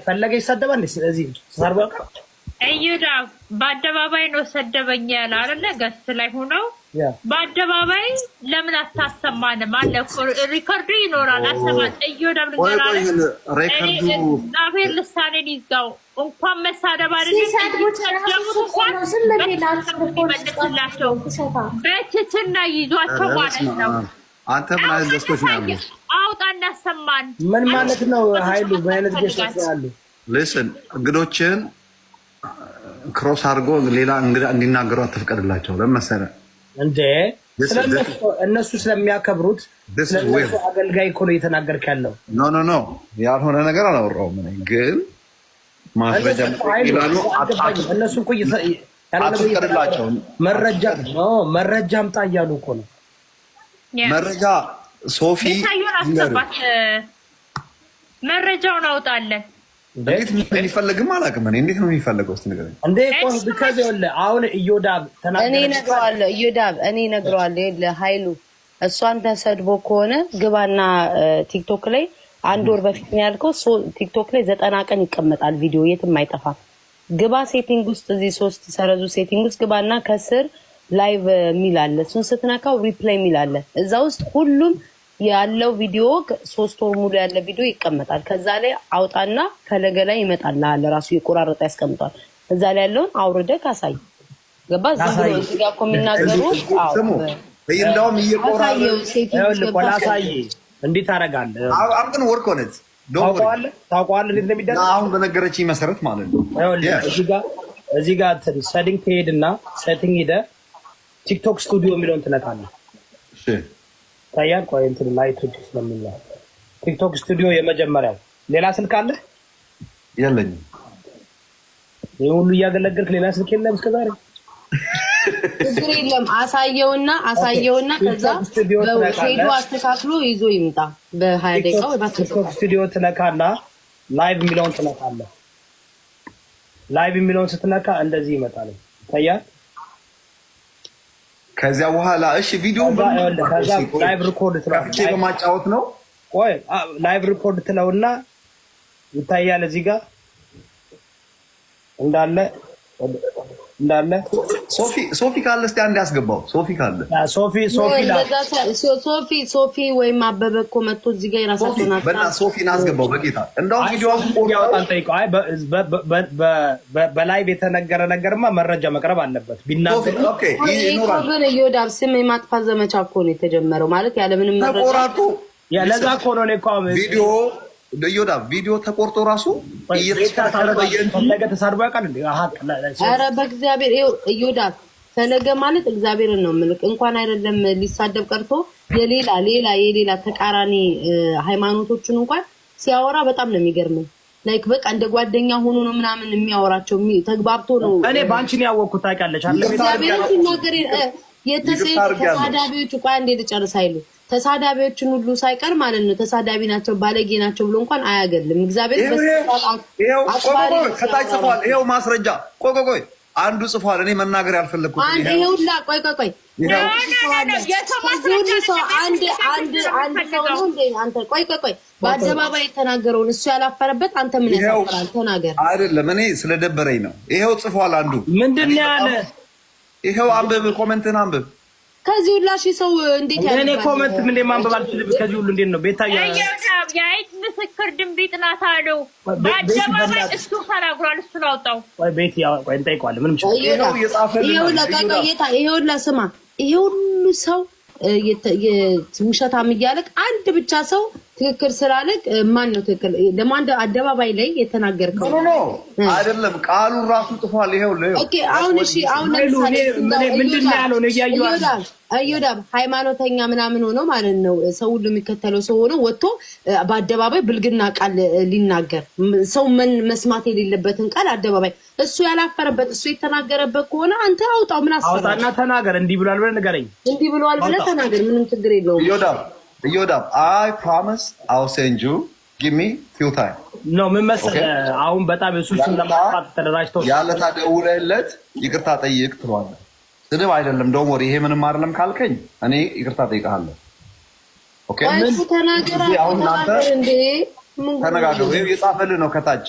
ፈለገ ይሳደባል። ስለዚህ ተሳርበው እዩዳ በአደባባይ ነው ሰደበኝ ያለ አይደለ? ገስ ላይ ሆነው በአደባባይ ለምን አታሰማንም? አለ ሪከርዱ ይኖራል። አሰማን እዩዳ ብለናል። እግዚአብሔር ልሳኔን ይዝጋው። እንኳን መሳደብ አይደለም ሲሰደቡ በትትና ይዟቸው ማለት ነው። አንተ ምን አይነት ደስቶች ነው? አውጣ እናሰማን። ምን ማለት ነው? ኃይሉ በአይነት ደስቶች ያሉ ሊስን እንግዶችን ክሮስ አድርጎ ሌላ እንግዳ እንዲናገሩ አትፍቀድላቸው። ለመሰለ እንዴ እነሱ ስለሚያከብሩት ስለነሱ አገልጋይ እኮ ነው እየተናገርክ ያለው። ኖ ኖ ኖ ያልሆነ ነገር አላወራሁም። ግን ማስረጃ ይላሉ። እነሱ እኮ አትፍቀድላቸው። መረጃ አምጣ እያሉ እኮ ነው። መረጃ ሶፊ መረጃውን አውጣለን። እንዴት የሚፈልግም አላውቅም። እንዴት ነው የሚፈልገው? እስኪ ንገረኝ። እንዴ ቆይ ቢካዝ አሁን ኢዮዳብ ተናገረ። እኔ እነግረዋለሁ ለኃይሉ እሷን ተሰድቦ ከሆነ ግባና ቲክቶክ ላይ 1 ወር በፊት ነው ያልከው። ቲክቶክ ላይ 90 ቀን ይቀመጣል ቪዲዮ የትም አይጠፋም። ግባ ሴቲንግ ውስጥ እዚህ 3 ሰረዙ ሴቲንግ ውስጥ ግባና ከስር ላይቭ ሚል አለ። እሱን ስትነካው ሪፕላይ ሚል አለ። እዛ ውስጥ ሁሉም ያለው ቪዲዮ 3 ወር ሙሉ ያለ ቪዲዮ ይቀመጣል። ከዛ ላይ አውጣና ፈለገ ላይ ይመጣል አለ ራሱ የቆራረጠ ያስቀምጣል። እዛ ላይ ያለውን አውርደህ ካሳይ ገባ። ዝም ብሎ እዚህ ጋር እኮ የሚናገሩት እንደውም እየቆራረጠ ቆላሳይ እንዴት አደርጋለህ? አምጥን ወርክ ሆነች ታውቀዋለህ እንዴት እንደሚደረግ አሁን በነገረችኝ መሰረት ማለት ነው። እዚህ ጋር ሴቲንግ ትሄድና ሴቲንግ ሄደህ ቲክቶክ ስቱዲዮ የሚለውን ትነካለህ። እሺ ታያል። ቆይ እንትን ላይት ስለሚል ቲክቶክ ስቱዲዮ የመጀመሪያው። ሌላ ስልክ አለ? የለኝም። ይሄ ሁሉ እያገለገልክ ሌላ ስልክ የለም እስከዛሬ? ችግር የለም። አሳየውና ከዛ ሄዶ አስተካክሎ ይዞ ይምጣ። በ20 ደቂቃ ወይ ቲክቶክ ስቱዲዮ ትነካና ላይቭ የሚለውን ትነካለህ። ላይቭ የሚለውን ስትነካ እንደዚህ ይመጣል። ታያል። ከዚያ በኋላ እሺ ቪዲዮ ላይቭ ሪኮርድ ከፍቼ በማጫወት ነው። ቆይ ላይቭ ሪኮርድ ትለውና ይታያል። እዚህ ጋር እንዳለ ሶፊ ካለ እስቲ አንድ ያስገባው። ሶፊ ካለ ሶፊ ወይም አበበ እኮ መጥቶ እዚህ ጋር የራሳቸውን ሶፊን አስገባው በጌታ እንደውም ቪዲዮ ያወጣን ጠይቀው። አይ በላይቭ የተነገረ ነገርማ መረጃ መቅረብ አለበት። ቢናገር ኦኬ ይኖራል። ይወዳል። ስም የማጥፋት ዘመቻ እኮ ነው የተጀመረው ማለት ያለ ምንም መረጃ ተቆራጡ። ለዛ እኮ ነው ቪዲዮ ቪዲዮ ተቆርጦ ራሱ እየተስተካከለ ፈለገ ተሳድቦ ያውቃል እንዴ? ኧረ በእግዚአብሔር ይወዳል። ፈለገ ማለት እግዚአብሔርን ነው ምልክ እንኳን አይደለም ሊሳደብ ቀርቶ የሌላ ተቃራኒ ሃይማኖቶችን እንኳን ሲያወራ በጣም ነው የሚገርመው። ላይክ በቃ እንደ ጓደኛ ሆኖ ነው ምናምን የሚያወራቸው ተግባብቶ ነው። እኔ ባንቺን ያወቅኩት ታውቂያለሽ አለ እግዚአብሔርን ሲናገር ተሳዳቢዎቹ ቆይ አንዴ ልጨርስ አይሉ ተሳዳቢዎችን ሁሉ ሳይቀር ማለት ነው ተሳዳቢ ናቸው ባለጌ ናቸው ብሎ እንኳን አያገልም። እግዚአብሔር ከታች ጽፏል። ይሄው ማስረጃ። ቆይ አንዱ ጽፏል። እኔ መናገር ያልፈለኩት ይሄውላ ቆይ አንተ ቆይ በአደባባይ የተናገረውን እሱ ያላፈረበት አንተ ምን ያሳፍራል? ተናገር። አይደለም እኔ ስለደበረኝ ነው። ይሄው ጽፏል። አንዱ ምንድን ነው ያለ? ይሄው አንብብ፣ ኮሜንትን አንብብ። ከዚህ ሁላ ሺህ ሰው እንዴት ያለ እኔ ኮሜንት ምን ማንበብ አልችልም። ከዚህ ሁሉ እንዴት ነው ቤታ የአይጥ ምስክር ድንቢጥ ናት አሉ። በአደባባይ እሱ ተናግሯል። እሱን አውጣው። ቆይ ቤት ቆይ እንጠይቀዋለን። ምንም ችግር ይሄው ሁላ ስማ፣ ይሄ ሁሉ ሰው ውሸታም እያለቅ አንድ ብቻ ሰው ትክክል ስላለቅ ማን ነው ትክክል? ለማን አደባባይ ላይ የተናገርከው አይደለም። ቃሉ ራሱ ጽፏል። ይሄው ኦኬ። አሁን እሺ፣ አሁን ለምሳሌ ምንድነው ያለው ነው እዮዳብ ሃይማኖተኛ ምናምን ሆኖ ማለት ነው ሰው ሁሉ የሚከተለው ሰው ሆኖ ወጥቶ በአደባባይ ብልግና ቃል ሊናገር ሰው መስማት የሌለበትን ቃል አደባባይ እሱ ያላፈረበት እሱ የተናገረበት ከሆነ አንተ አውጣው። ምን አውጣና ተናገር። እንዲህ ብሏል ብለህ ንገረኝ። እንዲህ ብሏል ብለህ ተናገር። ምንም ችግር የለውም። እዮዳብ I promise I'll send you give me few time ነው ምን መሰለህ አሁን በጣም የሱስን ለማጥፋት ተደራጅተው ያለ ታደውለለት ይቅርታ ጠይቅ ትሏለህ። ስድብ አይደለም ደው ወሬ ይሄ ምንም አይደለም ካልከኝ እኔ ይቅርታ ጠይቃለሁ። ኦኬ ምን ተናገራ እንዴ ተነጋገሩ። የጻፈልህ ነው ከታች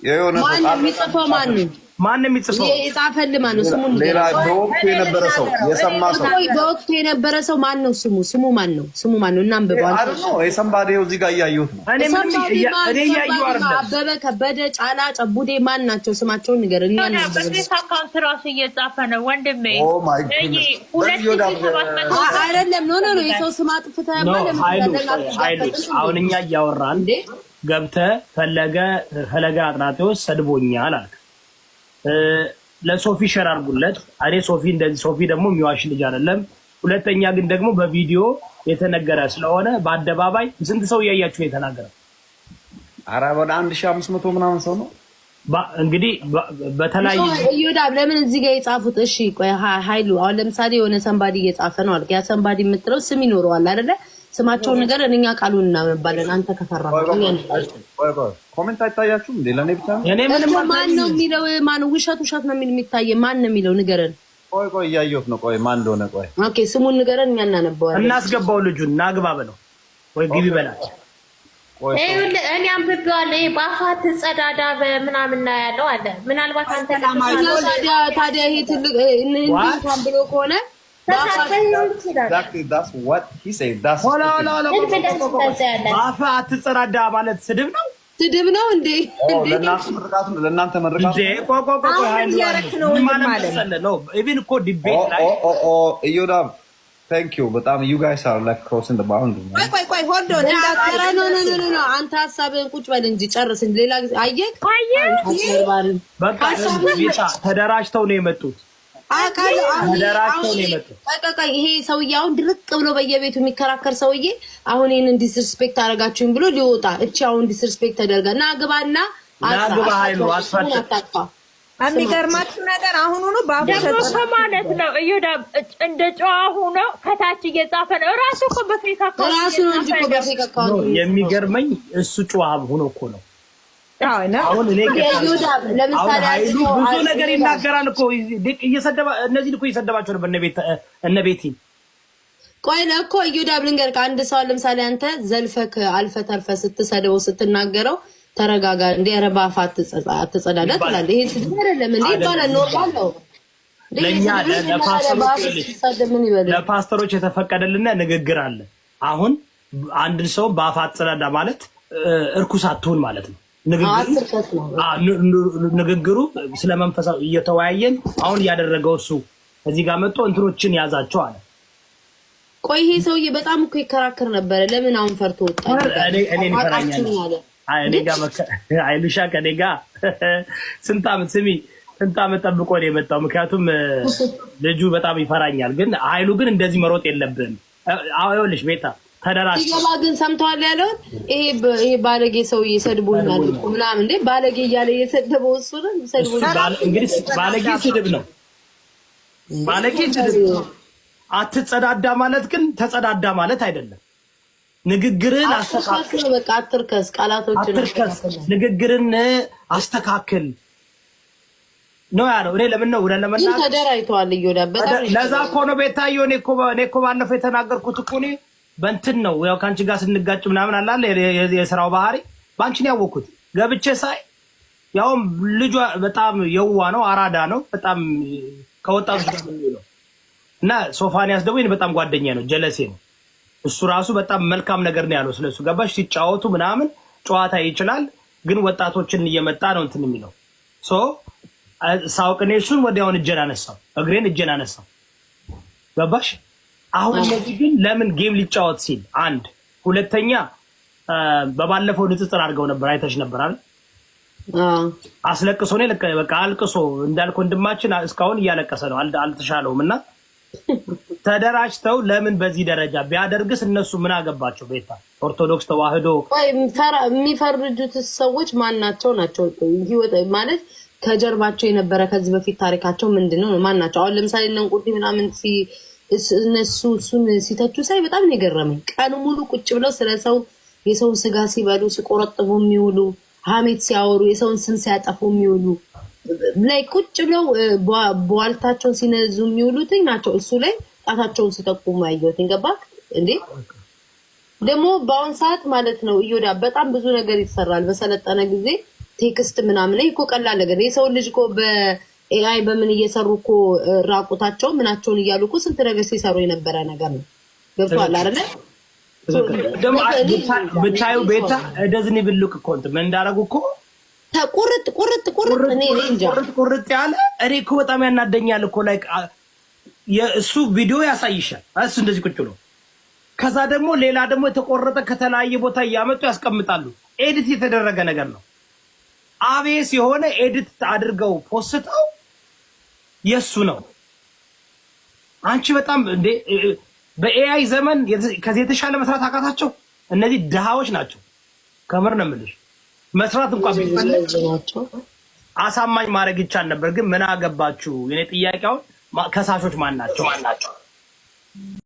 የሆነ ሰው ማን የሚጽፈው ማን የሚጽፈው የጻፈልህ ማን ነው? ስሙን ሌላ በወቅቱ የነበረ ሰው የሰማ ሰው በወቅቱ የነበረ ሰው ማን ነው? ስሙ ማን ነው? እናንብበው። አይደል ነው የሰንባዴው እዚህ ጋር እያየሁት ነው። እኔ እያየሁ አይደለም። አበበ ከበደ፣ ጫላ፣ ጨቡዴ ማን ናቸው? ስማቸውን ንገረኝ። በዚህ አካውንት ራሱ እየጻፈ ነው ወንድሜ። ኦ ማይ ጎድ አይደለም ኖ የሰው ስም አጥፍተህ ማለት ነው። አሁን እኛ እያወራን ገብተህ ፈለገ አጥናቴዎስ ሰድቦኛል አልክ። ለሶፊ ሸር አድርጉለት። እኔ ሶፊ ደግሞ የሚዋሽ ልጅ አይደለም። ሁለተኛ ግን ደግሞ በቪዲዮ የተነገረ ስለሆነ በአደባባይ ስንት ሰው እያያችሁ የተናገረው? ኧረ ወደ 1500 ምናምን ሰው ነው እንግዲህ በተለያየ ይወዳብ። ለምን እዚህ ጋር የጻፉት? እሺ ቆይ ኃይሉ አሁን ለምሳሌ የሆነ ሰንባዲ እየጻፈ ነው አልክ። ያ ሰንባዲ የምትለው ስም ይኖረዋል አይደለ? ስማቸውን ነገር እኛ ቃሉን እናነባለን። አንተ ከፈራ ኮሜንት አይታያችሁም እንዴ? ለኔ ብቻ ነው። እኔ ምንም ማን ነው የሚለው? ማን ውሸት ነው የሚታየው? ማን ነው የሚለው? ንገረን። ቆይ እያየሁት ነው። ቆይ ማን እንደሆነ ኦኬ ስሙን ንገረን፣ እኛ እናነባዋለን። እናስገባው ልጁን ናግባ በለው ወይ ግቢ በላት። እኔ አንብቤዋለሁ። በአፋት ጸዳዳ በምናምን ነው ያለው አለ። ምናልባት አንተ ታዲያ ይሄ ትልቅ እንኳን ብሎ ከሆነ በአፋ አትጸዳዳ ማለት ስድብ ነው እንዴ? ለእናንተ መርቃት በጣም you guys are like crossing the boundary። ቆይ ሆልድ ኦን አንተ ሀሳብህን ቁጭ በል እንጂ ጨርስ እንጂ ሌላ ጊዜ አየህ በቃ ተደራጅተው ነው የመጡት። ይሄ ሰውዬ አሁን ድርቅ ብሎ በየቤቱ የሚከራከር ሰውዬ አሁን ይሄንን ዲስሪስፔክት አደረጋችሁኝ ብሎ ሊወጣ እቺ አሁን ዲስሪስፔክት ተደርጋ ናግባና ኃይሉ አስፈታ። የሚገርማችሁ ነገር አሁን ሆኖ ባፈሰ ማለት ነው። እዩዳ እንደ ጨዋ ሆኖ ከታች እየጻፈ ነው። ራሱ እኮ በፌክ አካውንት ራሱ ነው እንጂ እኮ በፌክ አካውንት የሚገርመኝ እሱ ጨዋ ሆኖ እኮ ነው። አሁን እኔ ለምሳሌ ብዙ ነገር ይናገራል እኮ እየሰደባ እነዚህ እኮ እየሰደባቸው ነበር እነ ቤቲ። ቆይ ነው እኮ እዩዳብ ልንገርህ፣ አንድ ሰው ለምሳሌ አንተ ዘልፈክ አልፈህ ተርፈህ ስትሰደው ስትናገረው ተረጋጋ እንደ ረባፋ አትጸዳዳ ትላለህ። ይሄ ስድብ አይደለም እንዴ? ይባላል ኖርማል ነው። ለኛ ለፓስተሮች የተፈቀደልና ንግግር አለ። አሁን አንድ ሰው በአፋ አትጸዳዳ ማለት እርኩስ አትሁን ማለት ነው። ንግግሩ ስለ መንፈሳዊ እየተወያየን አሁን ያደረገው እሱ እዚህ ጋር መጥቶ እንትኖችን ያዛቸው አለ። ቆይ ይሄ ሰውዬ በጣም እኮ ይከራከር ነበረ። ለምን አሁን ፈርቶ ወጣ? እኔ ጋር አይሉሻ ከኔ ጋር ስንት ዓመት ጠብቆ ነው የመጣው። ምክንያቱም ልጁ በጣም ይፈራኛል። ግን ኃይሉ ግን እንደዚህ መሮጥ የለብንም። ይኸውልሽ ቤታ ተደራሽ ይገባ ግን ሰምተዋል ያለውን ይሄ ባለጌ ሰውዬ ሰድቦኛል እኮ ምናምን እንዴ ባለጌ እያለ የሰደበው እሱ ነው። ሰድቦኛል እንግዲህ ባለጌ ስድብ ነው። ባለጌ ስድብ አትጸዳዳ ማለት ግን ተጸዳዳ ማለት አይደለም። ንግግርን አስተካክል። በቃ አትርከስ፣ ቃላቶችን አትርከስ፣ ንግግርን አስተካክል ነው ያለው። እኔ ለምን ነው ለምን ተደራይተዋል እየወዳበታ ለዛ እኮ ነው ቤታዬ። እኔ እኮ ባለፈው የተናገርኩት እኮ እኔ በእንትን ነው ያው ከአንቺ ጋር ስንጋጭ ምናምን አላለ የስራው ባህሪ በአንቺን ያወቅኩት ገብቼ ሳይ ያውም ልጇ በጣም የዋ ነው፣ አራዳ ነው በጣም ከወጣቱ ጋር ነው። እና ሶፋንያስ ደግሞ በጣም ጓደኛ ነው፣ ጀለሴ ነው። እሱ ራሱ በጣም መልካም ነገር ነው ያለው ስለሱ። ገባሽ? ሲጫወቱ ምናምን ጨዋታ ይችላል፣ ግን ወጣቶችን እየመጣ ነው እንትን የሚለው ሳውቅ እኔ እሱን ወዲያውን እግሬን እጄን አነሳው። ገባሽ? አሁን እነዚህ ግን ለምን ጌም ሊጫወት ሲል አንድ ሁለተኛ በባለፈው ንጽጽር አድርገው ነበር፣ አይተሽ ነበር አይደል? አስለቅሶ ነው በቃ አልቅሶ እንዳልኩ ወንድማችን እስካሁን እያለቀሰ ነው፣ አልተሻለውም። እና ተደራጅተው ለምን በዚህ ደረጃ ቢያደርግስ እነሱ ምን አገባቸው? ቤታ ኦርቶዶክስ ተዋህዶ የሚፈርጁት ሰዎች ማን ናቸው? ህይወት ማለት ከጀርባቸው የነበረ ከዚህ በፊት ታሪካቸው ምንድነው? ማን ናቸው? አሁን ለምሳሌ እነ እንቁርቴ ምናምን እነሱ እሱን ሲተቹ ሳይ በጣም ነው የገረመኝ። ቀኑ ሙሉ ቁጭ ብለው ስለሰው የሰውን ስጋ ሲበሉ ሲቆረጥቡ የሚውሉ ሀሜት ሲያወሩ የሰውን ስም ሲያጠፉ የሚውሉ ላይ ቁጭ ብለው በዋልታቸውን ሲነዙ የሚውሉትኝ ናቸው። እሱ ላይ ጣታቸውን ሲጠቁሙ ያየሁት ገባክ እንዴ? ደግሞ በአሁን ሰዓት ማለት ነው እዮዳ በጣም ብዙ ነገር ይሰራል። በሰለጠነ ጊዜ ቴክስት ምናምን ላይ እኮ ቀላል ነገር የሰው ልጅ እኮ በኤአይ በምን እየሰሩ እኮ ራቁታቸው ምናቸውን እያሉ እኮ ስንት ነገር ሲሰሩ የነበረ ነገር ነው። ገብቷል አይደለ? ደግሞ ብታዩ ቤታ ደዝኒ ብልቅ እኮ እንትን ምን እንዳደረጉ እኮ ቁርጥ እኔ እንጃ ቁርጥ ያለ እኔ እኮ በጣም ያናደኛል እኮ ላይ የእሱ ቪዲዮ ያሳይሻል። እሱ እንደዚህ ቁጭ ብሎ ከዛ ደግሞ ሌላ ደግሞ የተቆረጠ ከተለያየ ቦታ እያመጡ ያስቀምጣሉ። ኤዲት የተደረገ ነገር ነው። አቤስ የሆነ ኤዲት አድርገው ፖስተው የሱ ነው። አንቺ በጣም እንዴ በኤአይ ዘመን ከዚህ የተሻለ መስራት አቃታቸው። እነዚህ ድሃዎች ናቸው። ከምር ነው የምልሽ። መስራት እንኳን ቢፈልግ አሳማኝ ማድረግ ይቻል ነበር። ግን ምን አገባችሁ? የኔ ጥያቄውን ከሳሾች ማን ናቸው?